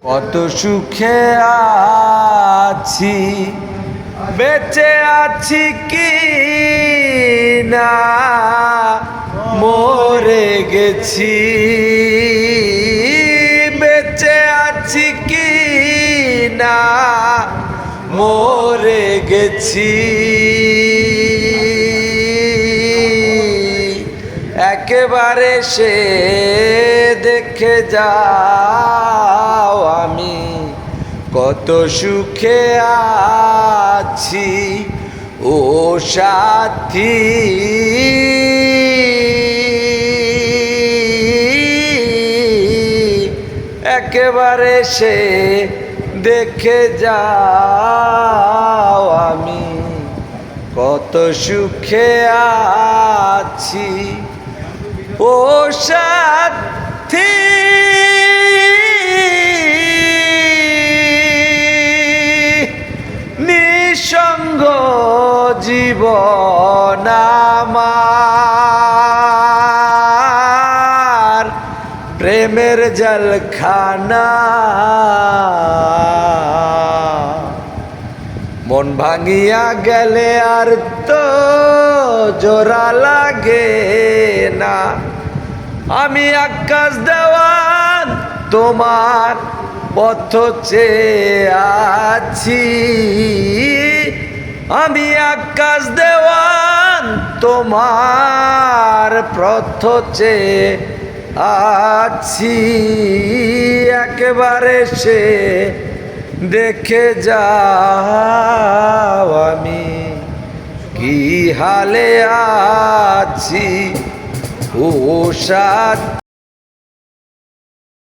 কত সুখে আছি, বেঁচে আছি কি না মরে গেছি, বেঁচে আছি কি না মরে গেছি। একেবারে সে দেখে যাও আমি কত সুখে আছি ও সাথী। একেবারে সে দেখে যাও আমি কত সুখে আছি ও সাথী। নিঃসঙ্গ জীবন আমার, প্রেমের জলখানা। মন ভাঙিয়া গেলে আর তো জোড়া লাগে না। আমি আকাশ দেওয়ান তোমার পথ চেয়ে আছি, আমি আকাশ দেওয়ান তোমার পথ চেয়ে আছি। একেবারে সে দেখে যাও আমি কি হালে আছি ও সাথী।